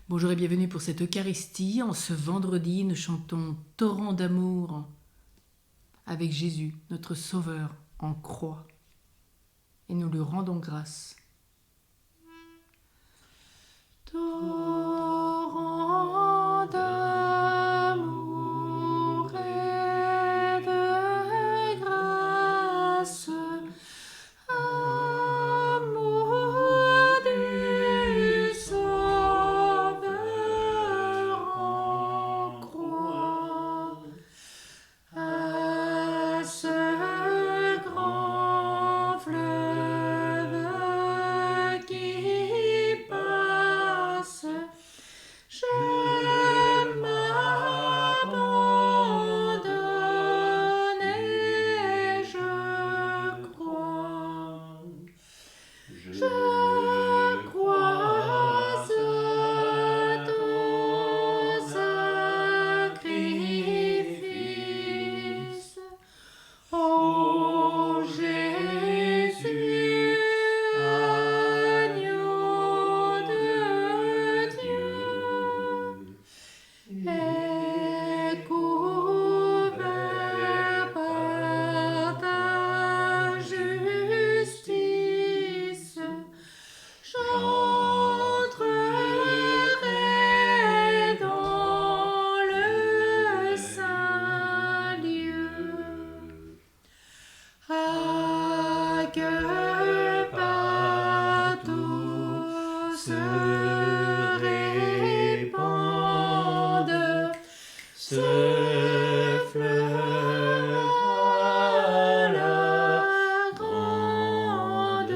Bonjour et bienvenue pour cette Eucharistie. En ce vendredi, nous chantons Torrent d'amour avec Jésus, notre Sauveur, en croix. Et nous lui rendons grâce. Torrent d'amour et de grâce, amour du Sauveur en croix, à ce grand fleuve qui passe, je m'abandonne et je crois. Je crois à ton sacrifice, ô Jésus, agneau de Dieu, et couvert par ta justice, j'entrerai dans le saint lieu. Ah, que partout se répande ce fleuve à la grande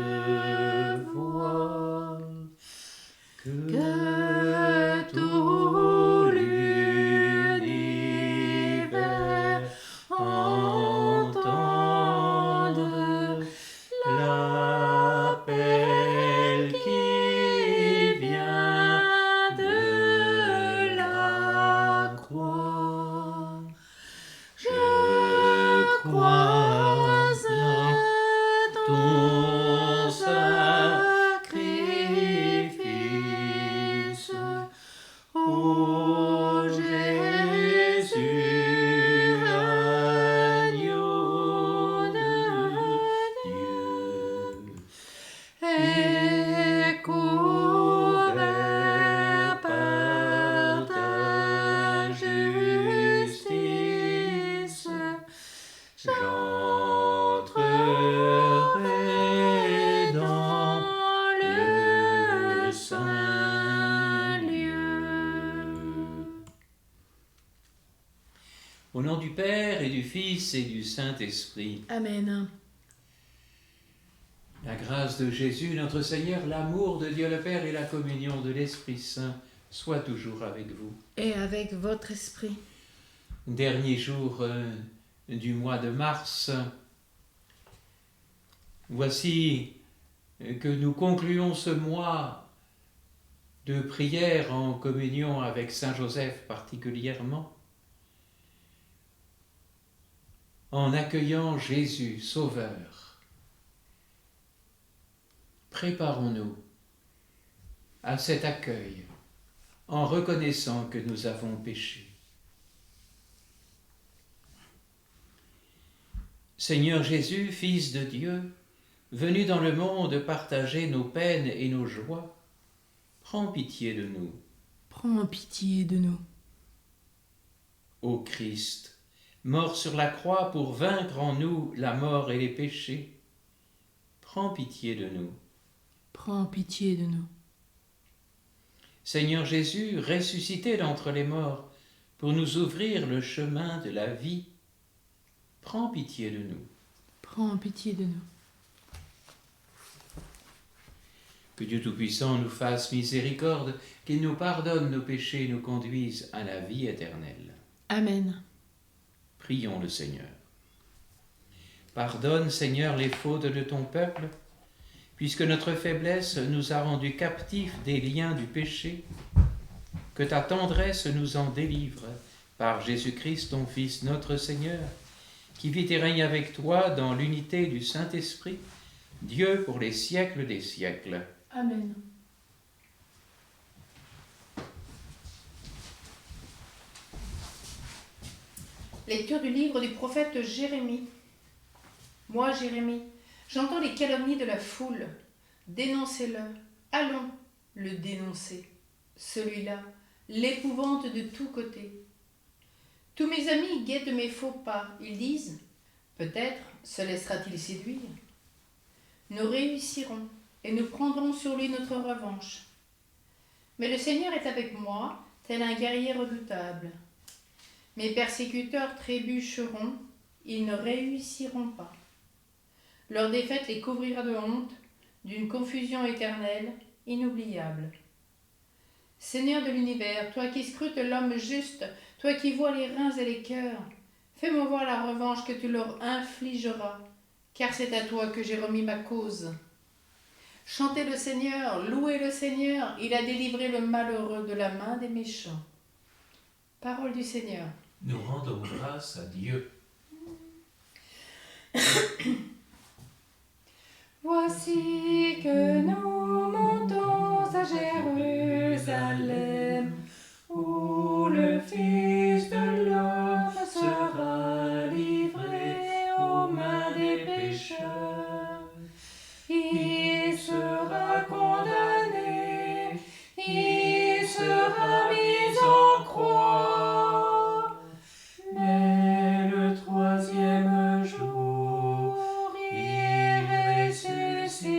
voix, que tout l'univers entende l'appel qui vient de la croix. Je crois à ton sacrifice, ô Jésus, agneau de Dieu, et couvert par ta justice, j'entrerai dans le saint lieu. Au nom du Père et du Fils et du Saint-Esprit, Amen. la grâce de Jésus, notre Seigneur, l'amour de Dieu le Père et la communion de l'Esprit Saint soient toujours avec vous. Et avec votre esprit. Dernier jour du mois de mars, voici que nous concluons ce mois de prière en communion avec Saint Joseph particulièrement, en accueillant Jésus, Sauveur. Préparons-nous à cet accueil en reconnaissant que nous avons péché. Seigneur Jésus, Fils de Dieu, venu dans le monde partager nos peines et nos joies, prends pitié de nous. Prends pitié de nous. Ô Christ, mort sur la croix pour vaincre en nous la mort et les péchés, prends pitié de nous. Prends pitié de nous. Seigneur Jésus, ressuscité d'entre les morts pour nous ouvrir le chemin de la vie, prends pitié de nous. Prends pitié de nous. Que Dieu Tout-Puissant nous fasse miséricorde, qu'il nous pardonne nos péchés et nous conduise à la vie éternelle. Amen. Prions le Seigneur. Pardonne, Seigneur, les fautes de ton peuple, puisque notre faiblesse nous a rendus captifs des liens du péché. Que ta tendresse nous en délivre, par Jésus-Christ, ton Fils, notre Seigneur, qui vit et règne avec toi dans l'unité du Saint-Esprit, Dieu pour les siècles des siècles. Amen. Lecture du livre du prophète Jérémie. Moi, Jérémie, j'entends les calomnies de la foule. Dénoncez-le. Allons le dénoncer. Celui-là, l'épouvante de tous côtés. Tous mes amis guettent mes faux pas. Ils disent, peut-être se laissera-t-il séduire. Nous réussirons et nous prendrons sur lui notre revanche. Mais le Seigneur est avec moi, tel un guerrier redoutable. Mes persécuteurs trébucheront, ils ne réussiront pas. Leur défaite les couvrira de honte, d'une confusion éternelle, inoubliable. Seigneur de l'univers, toi qui scrutes l'homme juste, toi qui vois les reins et les cœurs, fais-moi voir la revanche que tu leur infligeras, car c'est à toi que j'ai remis ma cause. Chantez le Seigneur, louez le Seigneur, il a délivré le malheureux de la main des méchants. Parole du Seigneur. Nous rendons grâce à Dieu. Voici que nous montons à Jérusalem, où le Fils de l'homme sera livré aux mains des pécheurs. Il sera condamné, il sera mis en croix, mais le troisième jour, il ressuscitera.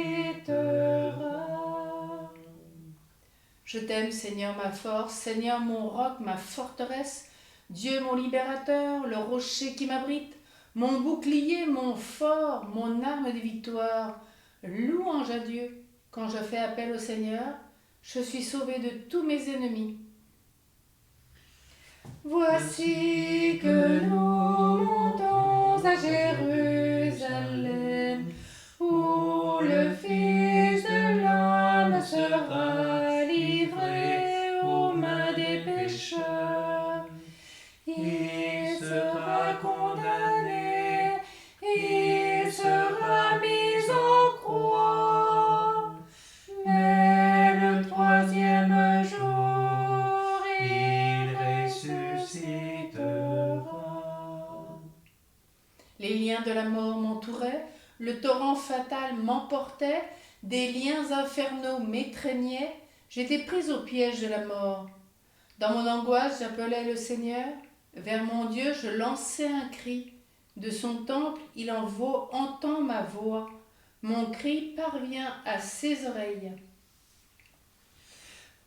Je t'aime, Seigneur, ma force, Seigneur, mon roc, ma forteresse, Dieu, mon libérateur, le rocher qui m'abrite, mon bouclier, mon fort, mon arme de victoire. Louange à Dieu. Quand je fais appel au Seigneur, je suis sauvé de tous mes ennemis. Voici que nous montons à Jérusalem, où le Fils de l'homme sera livré aux mains des pécheurs. Il sera condamné, il sera mis en croix, mais le troisième jour, il ressuscitera. Les liens de la mort m'entouraient, le torrent fatal m'emportait, des liens infernaux m'étreignaient, j'étais prise au piège de la mort. Dans mon angoisse, j'appelais le Seigneur, vers mon Dieu, je lançais un cri. De son temple, il entend ma voix. Mon cri parvient à ses oreilles.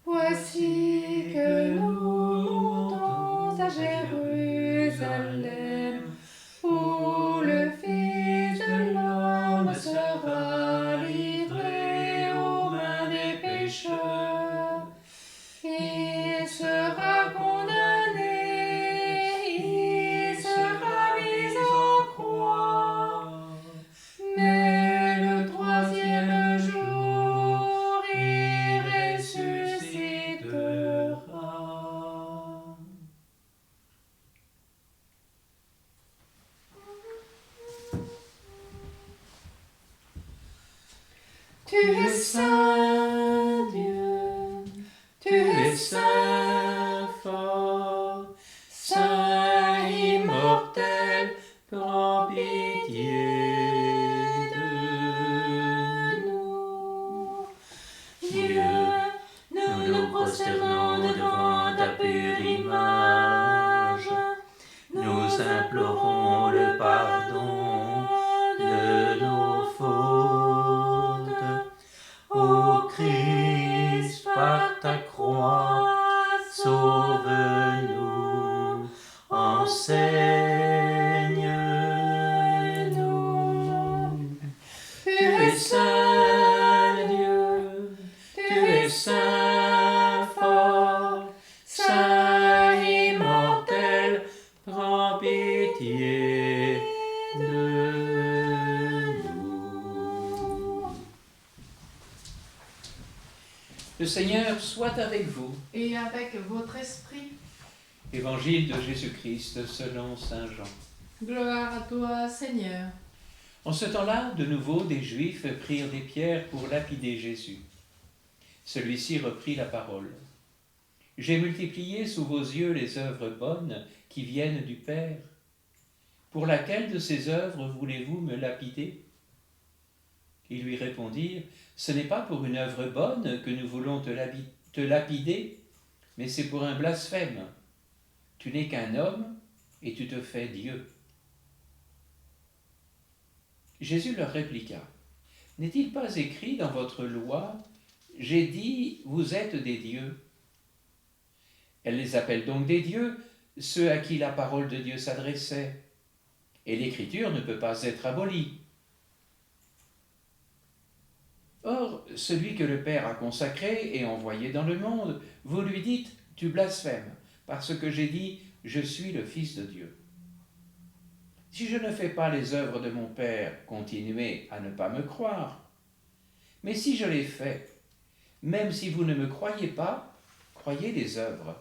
Voici que nous montons à Jérusalem, où le Fils de l'homme sera livré aux mains des pécheurs. Il sera condamné, il sera mis en croix, mais le troisième jour, il ressuscitera. Tu es saint, Dieu, tu es saint fort, saint immortel, prends pitié de nous. Dieu, nous nous prosternons devant ta pure image, nous implorons le pardon de nos fautes. Ô Christ, par ta croix, sauve-nous, enseigne-nous. Tu es saint, Dieu, tu es saint fort, saint immortel, prends pitié de nous. Le Seigneur soit avec vous. Et avec votre esprit. Évangile de Jésus-Christ selon saint Jean. Gloire à toi, Seigneur. En ce temps-là, de nouveau, des Juifs prirent des pierres pour lapider Jésus. Celui-ci reprit la parole. « J'ai multiplié sous vos yeux les œuvres bonnes qui viennent du Père. pour laquelle de ces œuvres voulez-vous me lapider » Ils lui répondirent, « Ce n'est pas pour une œuvre bonne que nous voulons te lapider, mais c'est pour un blasphème. Tu n'es qu'un homme et tu te fais Dieu. » Jésus leur répliqua, « N'est-il pas écrit dans votre loi, « J'ai dit, vous êtes des dieux » Elle les appelle donc des dieux, ceux à qui la parole de Dieu s'adressait. Et l'écriture ne peut pas être abolie. Or, celui que le Père a consacré et envoyé dans le monde, vous lui dites, tu blasphèmes, parce que j'ai dit, je suis le Fils de Dieu. Si je ne fais pas les œuvres de mon Père, continuez à ne pas me croire. Mais si je les fais, même si vous ne me croyez pas, croyez les œuvres.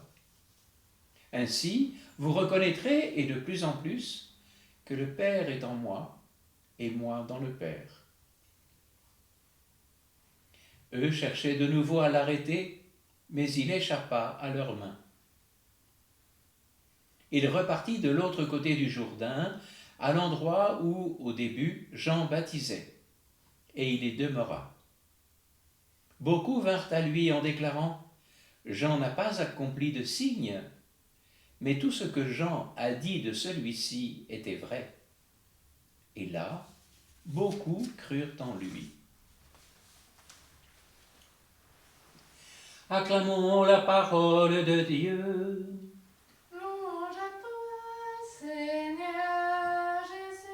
Ainsi, vous reconnaîtrez, et de plus en plus, que le Père est en moi, et moi dans le Père. Eux cherchaient de nouveau à l'arrêter, mais il échappa à leurs mains. Il repartit de l'autre côté du Jourdain, à l'endroit où, au début, Jean baptisait, et il y demeura. Beaucoup vinrent à lui en déclarant « Jean n'a pas accompli de signe, mais tout ce que Jean a dit de celui-ci était vrai. » Et là, beaucoup crurent en lui. Acclamons la parole de Dieu. Louange à toi, Seigneur Jésus.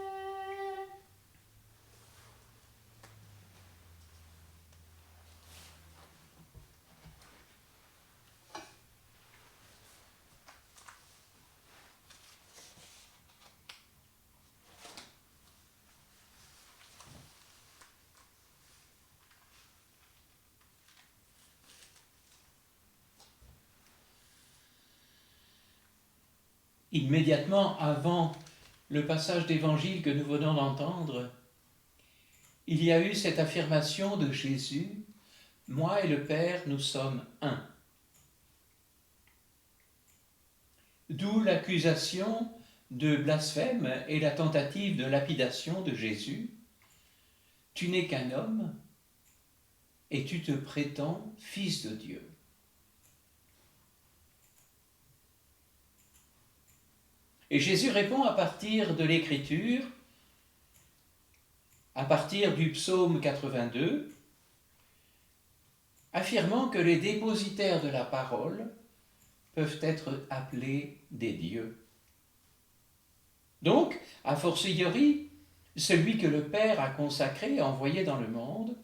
Immédiatement avant le passage d'évangile que nous venons d'entendre, il y a eu cette affirmation de Jésus, « Moi et le Père, nous sommes un ». D'où l'accusation de blasphème et la tentative de lapidation de Jésus. « Tu n'es qu'un homme et tu te prétends fils de Dieu ». Et Jésus répond à partir de l'Écriture, à partir du psaume 82, affirmant que les dépositaires de la parole peuvent être appelés des dieux. Donc, a fortiori, celui que le Père a consacré et envoyé dans le monde,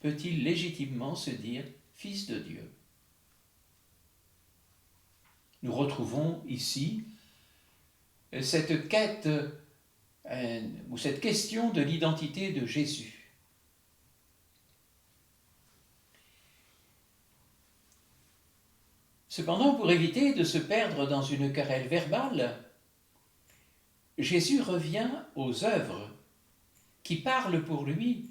peut-il légitimement se dire fils de Dieu? Nous retrouvons ici cette quête ou cette question de l'identité de Jésus. Cependant, pour éviter de se perdre dans une querelle verbale, Jésus revient aux œuvres qui parlent pour lui,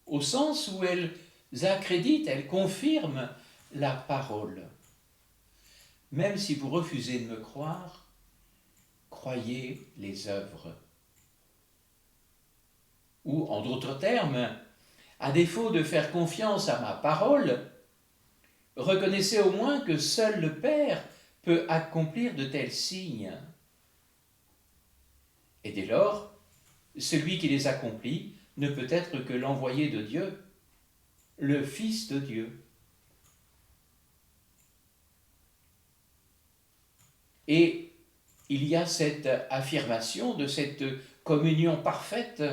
au sens où elles accréditent, elles confirment la parole. Même si vous refusez de me croire, croyez les œuvres. Ou, en d'autres termes, à défaut de faire confiance à ma parole, reconnaissez au moins que seul le Père peut accomplir de tels signes. Et dès lors, celui qui les accomplit ne peut être que l'envoyé de Dieu, le Fils de Dieu. Et il y a cette affirmation de cette communion parfaite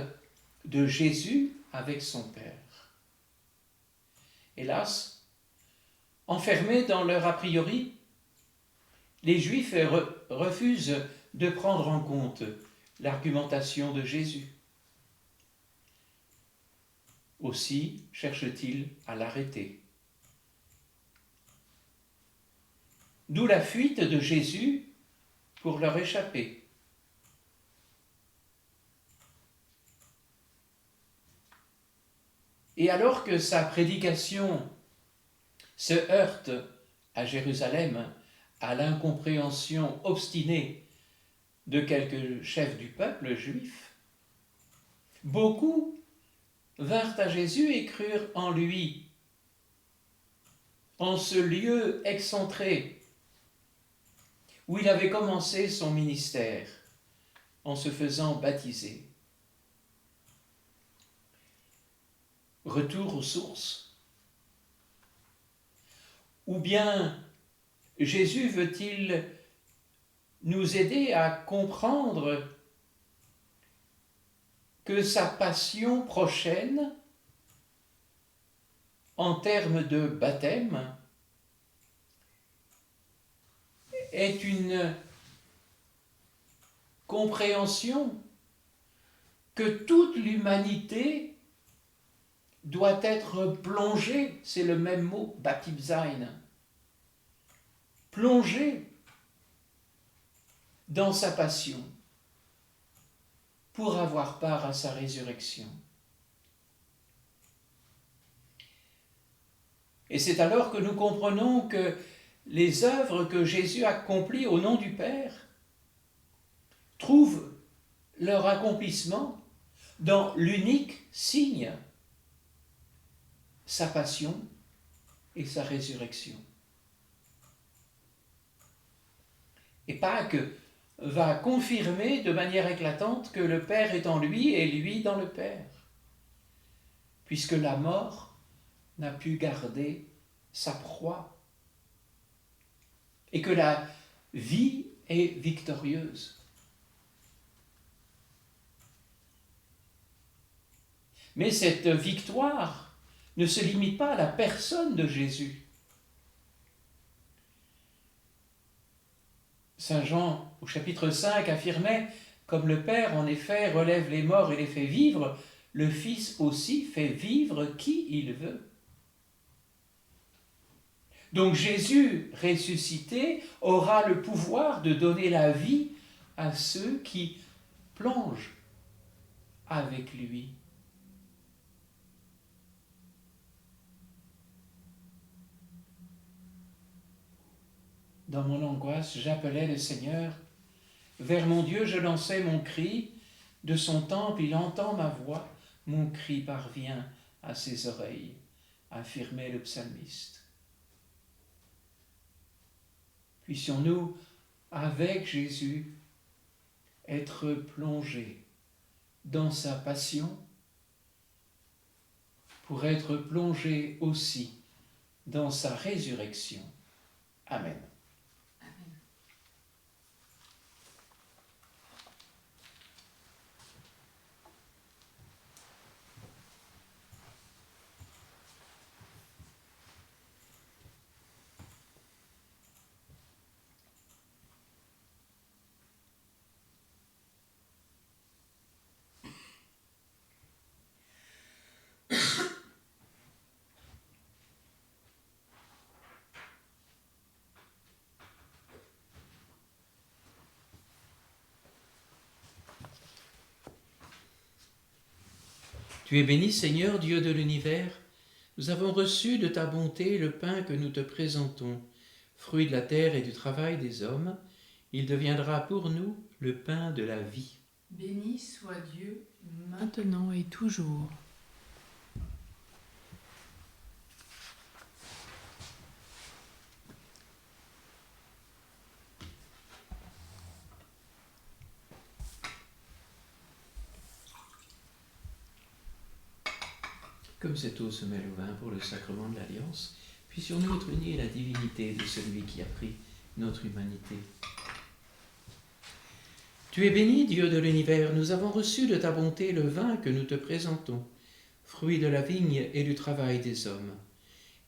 de Jésus avec son Père. Hélas, enfermés dans leur a priori, les Juifs refusent de prendre en compte l'argumentation de Jésus. Aussi cherchent-ils à l'arrêter. D'où la fuite de Jésus pour leur échapper. Et alors que sa prédication se heurte à Jérusalem à l'incompréhension obstinée de quelques chefs du peuple juif, beaucoup vinrent à Jésus et crurent en lui, en ce lieu excentré où il avait commencé son ministère en se faisant baptiser. Retour aux sources. Ou bien Jésus veut-il nous aider à comprendre que sa passion prochaine, en termes de baptême, est une compréhension que toute l'humanité doit être plongée, c'est le même mot, baptibsein, plongée dans sa passion pour avoir part à sa résurrection. Et c'est alors que nous comprenons que les œuvres que Jésus accomplit au nom du Père trouvent leur accomplissement dans l'unique signe, sa passion et sa résurrection. Et Pâques va confirmer de manière éclatante que le Père est en lui et lui dans le Père, puisque la mort n'a pu garder sa proie et que la vie est victorieuse. Mais cette victoire ne se limite pas à la personne de Jésus. Saint Jean, au chapitre 5, affirmait « Comme le Père, en effet, relève les morts et les fait vivre, le Fils aussi fait vivre qui il veut. » Donc Jésus, ressuscité, aura le pouvoir de donner la vie à ceux qui plongent avec lui. Dans mon angoisse, j'appelais le Seigneur. Vers mon Dieu, je lançais mon cri. De son temple, il entend ma voix. Mon cri parvient à ses oreilles, affirmait le psalmiste. Puissions-nous, avec Jésus, être plongés dans sa passion pour être plongés aussi dans sa résurrection. Amen. Tu es béni, Seigneur, Dieu de l'univers. Nous avons reçu de ta bonté le pain que nous te présentons, fruit de la terre et du travail des hommes. Il deviendra pour nous le pain de la vie. Béni soit Dieu, maintenant et toujours. Comme cette eau se mêle au vin pour le sacrement de l'Alliance, puissions-nous être unis à la divinité de celui qui a pris notre humanité. Tu es béni, Dieu de l'univers, nous avons reçu de ta bonté le vin que nous te présentons, fruit de la vigne et du travail des hommes.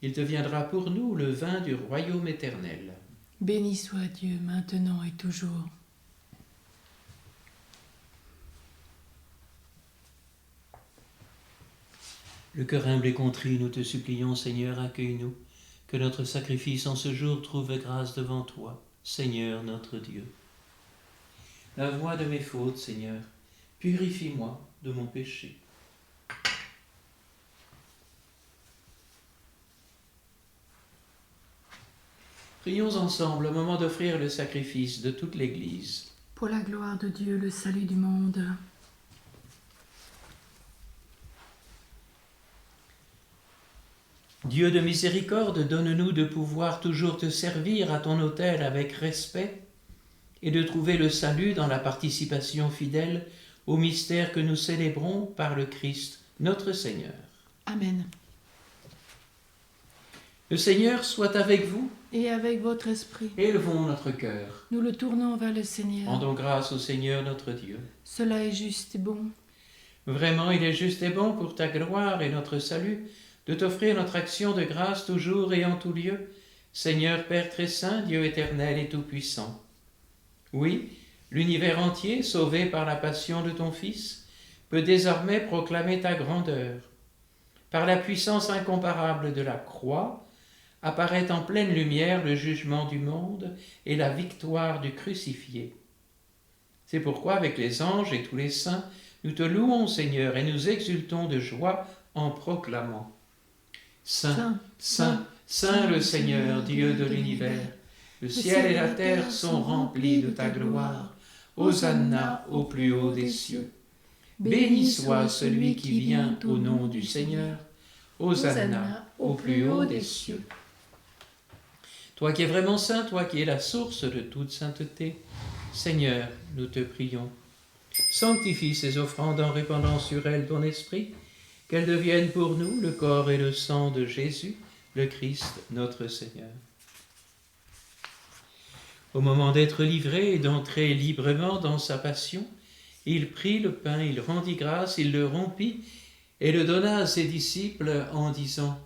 Il deviendra pour nous le vin du royaume éternel. Béni soit Dieu, maintenant et toujours. Le cœur humble et contrit, nous te supplions, Seigneur, accueille-nous, que notre sacrifice en ce jour trouve grâce devant toi, Seigneur notre Dieu. Lave-moi de mes fautes, Seigneur, purifie-moi de mon péché. Prions ensemble au moment d'offrir le sacrifice de toute l'Église. pour la gloire de Dieu, le salut du monde. Dieu de miséricorde, donne-nous de pouvoir toujours te servir à ton autel avec respect et de trouver le salut dans la participation fidèle au mystère que nous célébrons par le Christ, notre Seigneur. Amen. Le Seigneur soit avec vous. Et avec votre esprit, Élevons notre cœur. nous le tournons vers le Seigneur. Rendons grâce au Seigneur notre Dieu. Cela est juste et bon. Vraiment, il est juste et bon pour ta gloire et notre salut de t'offrir notre action de grâce toujours et en tout lieu, Seigneur Père très saint, Dieu éternel et tout-puissant. Oui, l'univers entier, sauvé par la passion de ton Fils, peut désormais proclamer ta grandeur. Par la puissance incomparable de la croix, apparaît en pleine lumière le jugement du monde et la victoire du crucifié. C'est pourquoi, avec les anges et tous les saints, nous te louons, Seigneur, et nous exultons de joie en proclamant: Saint, Saint, Saint le Seigneur, Dieu de l'univers, le ciel et la terre sont remplis de ta gloire. Hosanna au plus haut des cieux. Béni soit celui qui vient au nom du Seigneur. Hosanna au plus haut des cieux. Toi qui es vraiment saint, toi qui es la source de toute sainteté, Seigneur, nous te prions. Sanctifie ces offrandes en répandant sur elles ton esprit, qu'elles deviennent pour nous le corps et le sang de Jésus, le Christ, notre Seigneur. Au moment d'être livré et d'entrer librement dans sa passion, il prit le pain, il rendit grâce, il le rompit et le donna à ses disciples en disant: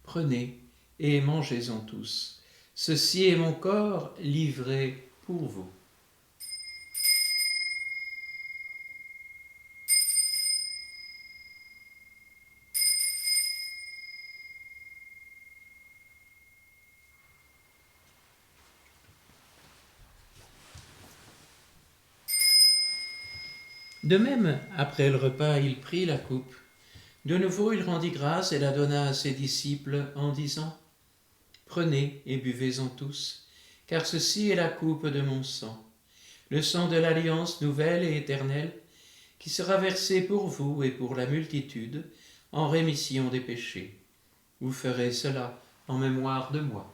Prenez et mangez-en tous. Ceci est mon corps livré pour vous. De même, après le repas, il prit la coupe. De nouveau, il rendit grâce et la donna à ses disciples en disant: Prenez et buvez-en tous, car ceci est la coupe de mon sang, le sang de l'alliance nouvelle et éternelle, qui sera versé pour vous et pour la multitude en rémission des péchés. Vous ferez cela en mémoire de moi.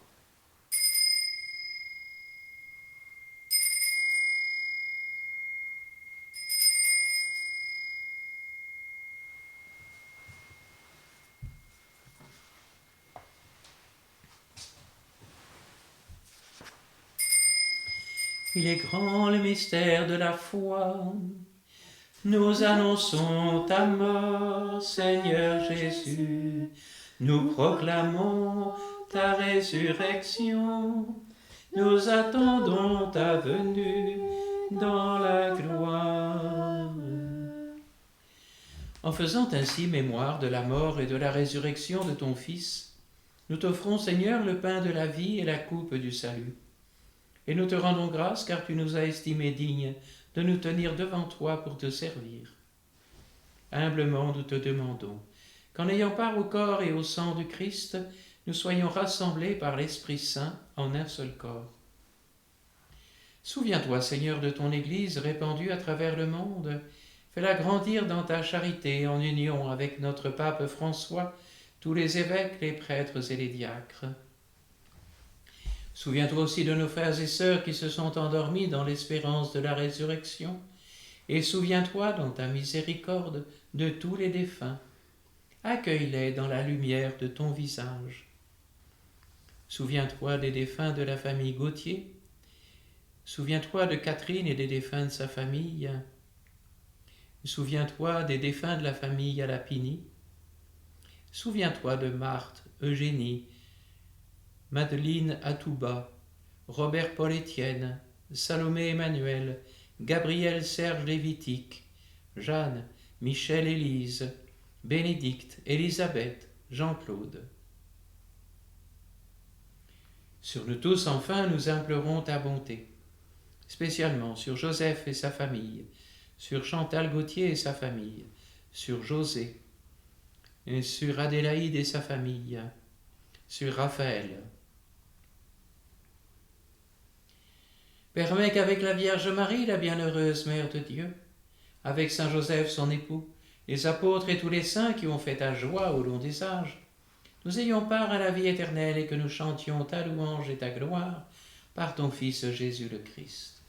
Il est grand le mystère de la foi. Nous annonçons ta mort, Seigneur Jésus. Nous proclamons ta résurrection. Nous attendons ta venue dans la gloire. En faisant ainsi mémoire de la mort et de la résurrection de ton Fils, nous t'offrons, Seigneur, le pain de la vie et la coupe du salut. Et nous te rendons grâce car tu nous as estimés dignes de nous tenir devant toi pour te servir. Humblement nous te demandons qu'en ayant part au corps et au sang du Christ, nous soyons rassemblés par l'Esprit Saint en un seul corps. Souviens-toi, Seigneur, de ton Église répandue à travers le monde. Fais-la grandir dans ta charité en union avec notre pape François, tous les évêques, les prêtres et les diacres. Souviens-toi aussi de nos frères et sœurs qui se sont endormis dans l'espérance de la résurrection, et souviens-toi dans ta miséricorde de tous les défunts. Accueille-les dans la lumière de ton visage. Souviens-toi des défunts de la famille Gauthier. Souviens-toi de Catherine et des défunts de sa famille. Souviens-toi des défunts de la famille Alapini. Souviens-toi de Marthe, Eugénie, Madeleine Atouba, Robert Paul Étienne, Salomé Emmanuel, Gabriel Serge Lévitique, Jeanne, Michel Élise, Bénédicte, Élisabeth, Jean-Claude. Sur nous tous, enfin, nous implorons ta bonté, spécialement sur Joseph et sa famille, sur Chantal Gauthier et sa famille, sur José, et sur Adélaïde et sa famille, sur Raphaël. Permets qu'avec la Vierge Marie, la bienheureuse Mère de Dieu, avec Saint Joseph son époux, les apôtres et tous les saints qui ont fait ta joie au long des âges, nous ayons part à la vie éternelle et que nous chantions ta louange et ta gloire par ton Fils Jésus le Christ.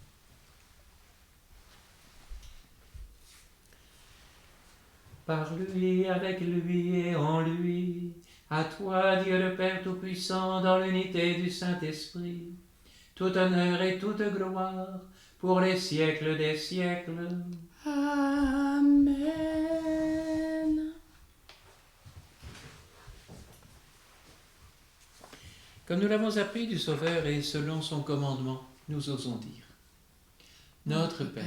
Par lui, avec lui et en lui, à toi, Dieu le Père Tout-Puissant, dans l'unité du Saint-Esprit, tout honneur et toute gloire pour les siècles des siècles. Amen. Comme nous l'avons appris du Sauveur et selon son commandement, nous osons dire: Notre Père,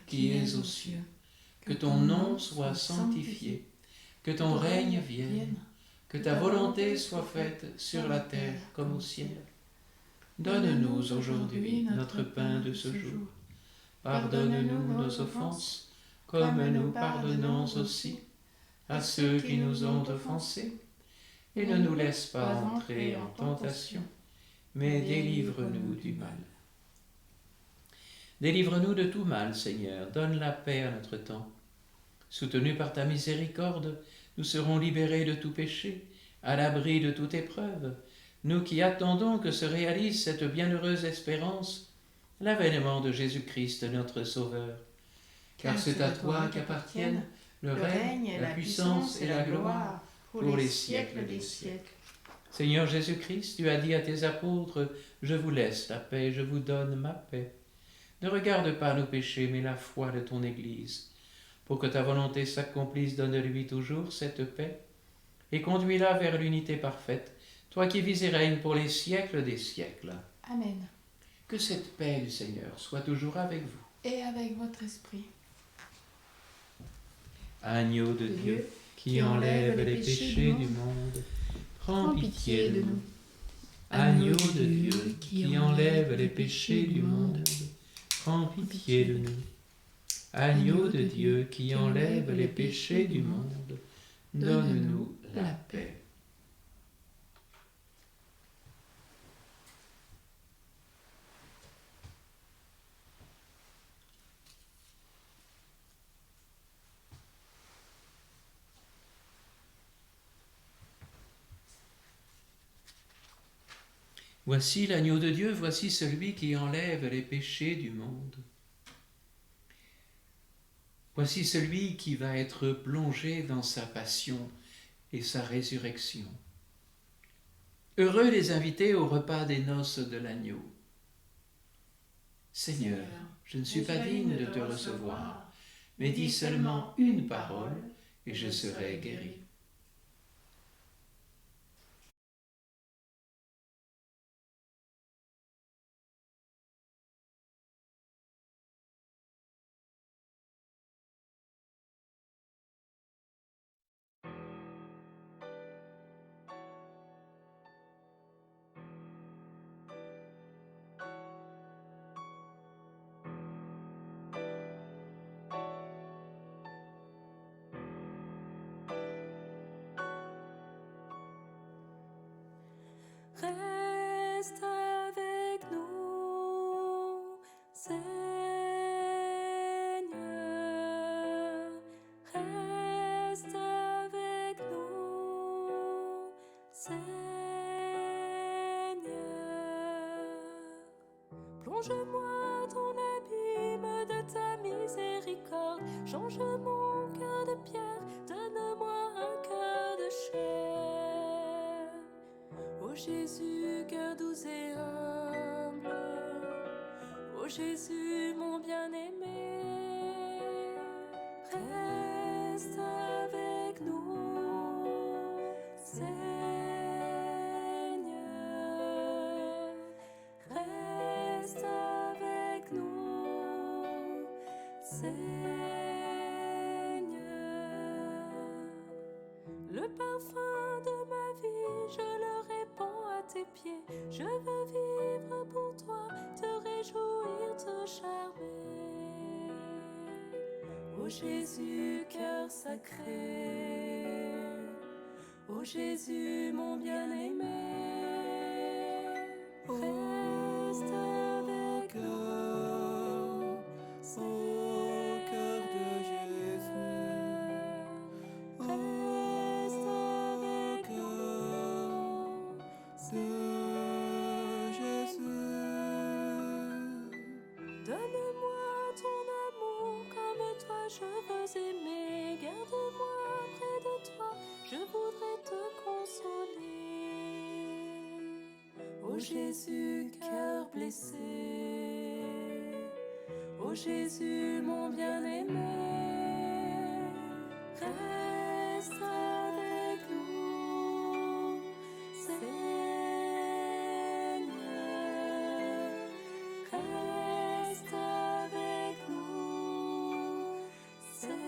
qui es aux cieux, que ton nom soit sanctifié, que ton règne vienne, que ta volonté soit faite sur la terre comme au ciel. Donne-nous aujourd'hui notre pain de ce jour. Pardonne-nous nos offenses, comme nous pardonnons aussi à ceux qui nous ont offensés. Et ne nous laisse pas entrer en tentation, mais délivre-nous du mal. Délivre-nous de tout mal, Seigneur, donne la paix à notre temps. Soutenus par ta miséricorde, nous serons libérés de tout péché, à l'abri de toute épreuve, nous qui attendons que se réalise cette bienheureuse espérance, l'avènement de Jésus-Christ notre Sauveur. Car c'est à toi qu'appartiennent le règne, la puissance et la gloire pour les siècles des siècles. Seigneur Jésus-Christ, tu as dit à tes apôtres: Je vous laisse la paix, je vous donne ma paix. Ne regarde pas nos péchés, mais la foi de ton Église. Pour que ta volonté s'accomplisse, donne-lui toujours cette paix, et conduis-la vers l'unité parfaite, toi qui vis et règnes pour les siècles des siècles. Amen. Que cette paix du Seigneur soit toujours avec vous. Et avec votre esprit. Agneau de Dieu, qui enlève les péchés du monde, prends pitié de nous. Agneau de Dieu, qui enlève les péchés du monde, prends pitié de nous. Agneau de Dieu, qui enlève les péchés du monde, donne-nous la paix. Voici l'agneau de Dieu, voici celui qui enlève les péchés du monde. Voici celui qui va être plongé dans sa passion et sa résurrection. Heureux les invités au repas des noces de l'agneau. Seigneur, je ne suis pas digne de te recevoir, mais dis seulement une parole et je serai guéri. Reste avec nous, Seigneur. Reste avec nous, Seigneur. Plonge-moi ton abîme de ta miséricorde. Change mon cœur de pierre, donne-moi un cœur de chair. Ô Jésus, cœur doux et humble, ô Jésus, mon bien-aimé, reste avec nous, Seigneur, reste avec nous, Seigneur. Le parfum de ma vie, je le répands à tes pieds. Je veux vivre pour toi, te réjouir, te charmer. Ô Jésus, cœur sacré, ô Jésus, mon bien-aimé, reste avec nous. je veux aimer. Garde-moi près de toi, je voudrais te consoler. Ô Jésus, cœur blessé, ô Jésus, mon bien-aimé, reste avec nous, Seigneur, reste avec nous, Seigneur.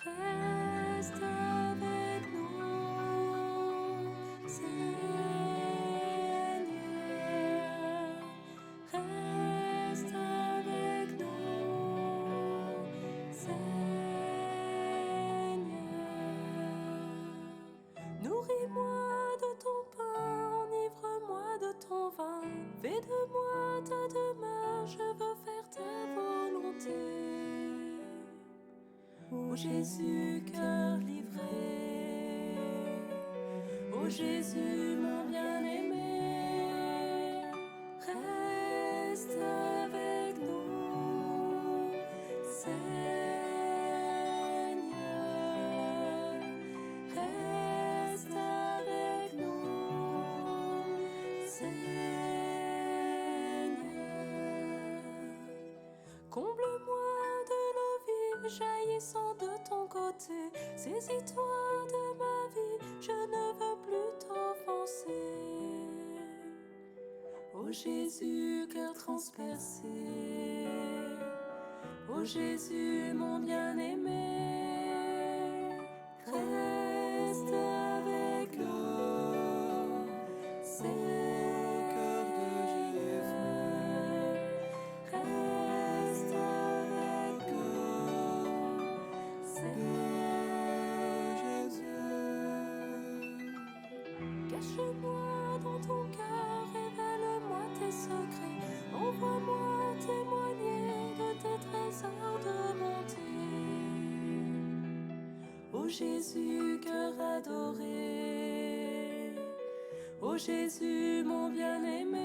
Reste avec nous, Seigneur. Reste avec nous, Seigneur. Nourris-moi de ton pain, enivre-moi de ton vin. Fais de moi ta demeure, je veux faire ta volonté. Ô Jésus, cœur livré, ô Jésus, mon bien-aimé, reste avec nous, Seigneur, reste avec nous, Seigneur. Comble-moi de l'eau vive jaillissant de ton côté. Saisis-toi de ma vie, je ne veux plus t'offenser. Ô Jésus, cœur transpercé, ô Jésus, mon bien-aimé, reste avec nous, Seigneur, reste avec nous, Seigneur Jésus. Cache-moi dans ton cœur, révèle-moi tes secrets, envoie-moi témoigner de tes trésors de bonté. Ô Jésus, cœur adoré, ô Jésus, mon bien-aimé.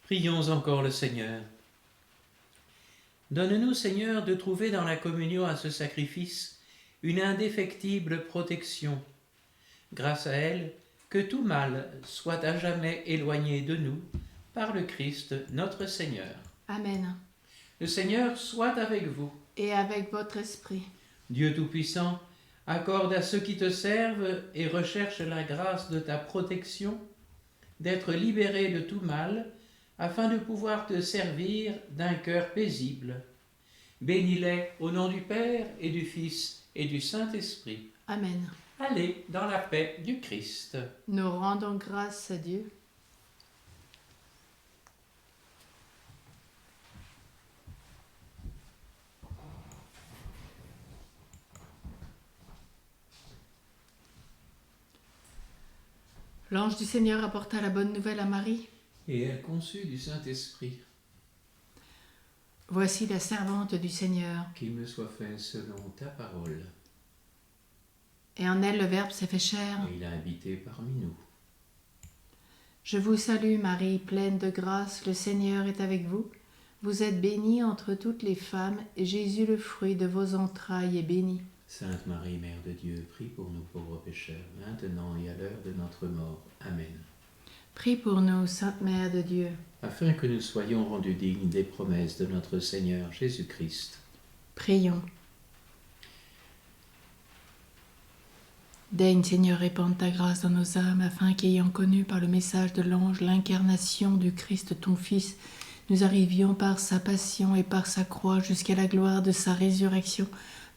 Prions encore le Seigneur. Donne-nous, Seigneur, de trouver dans la communion à ce sacrifice une indéfectible protection. Grâce à elle, que tout mal soit à jamais éloigné de nous, par le Christ notre Seigneur. Amen. Le Seigneur soit avec vous. Et avec votre esprit. Dieu Tout-Puissant, accorde à ceux qui te servent et recherchent la grâce de ta protection d'être libérés de tout mal, afin de pouvoir te servir d'un cœur paisible. Bénis-les au nom du Père et du Fils et du Saint-Esprit. Amen. Allez dans la paix du Christ. Nous rendons grâce à Dieu. L'ange du Seigneur apporta la bonne nouvelle à Marie. Et elle conçut du Saint-Esprit. Voici la servante du Seigneur. Qu'il me soit fait selon ta parole. Et en elle le Verbe s'est fait chair. Et il a habité parmi nous. Je vous salue Marie, pleine de grâce, le Seigneur est avec vous. Vous êtes bénie entre toutes les femmes, et Jésus, le fruit de vos entrailles, est béni. Sainte Marie, Mère de Dieu, prie pour nous pauvres pécheurs, maintenant et à l'heure de notre mort. Amen. Prie pour nous, Sainte Mère de Dieu, Afin que nous soyons rendus dignes des promesses de notre Seigneur Jésus-Christ. prions. Daigne, Seigneur, répandre ta grâce dans nos âmes, afin qu'ayant connu par le message de l'ange l'incarnation du Christ, ton Fils, nous arrivions par sa passion et par sa croix jusqu'à la gloire de sa résurrection,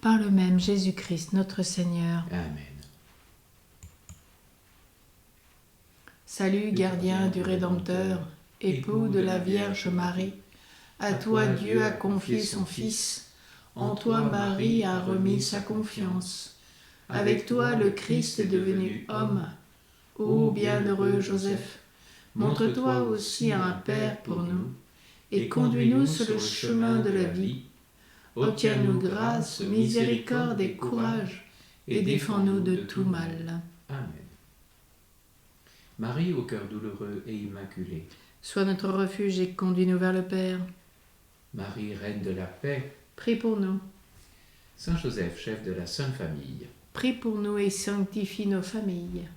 par le même Jésus-Christ notre Seigneur. Amen. Salut, gardien du Rédempteur, époux de la Vierge Marie. À toi Dieu a confié son Fils, en toi Marie a remis sa confiance. Avec toi le Christ est devenu homme. Ô bienheureux Joseph, montre-toi aussi un Père pour nous, et conduis-nous sur le chemin de la vie. Obtiens-nous grâce, miséricorde et courage, et défends-nous de tout mal. Amen. Marie, au cœur douloureux et immaculé. Sois notre refuge et conduis-nous vers le Père. Marie, reine de la paix. Prie pour nous. Saint Joseph, chef de la Sainte Famille. Prie pour nous et sanctifie nos familles.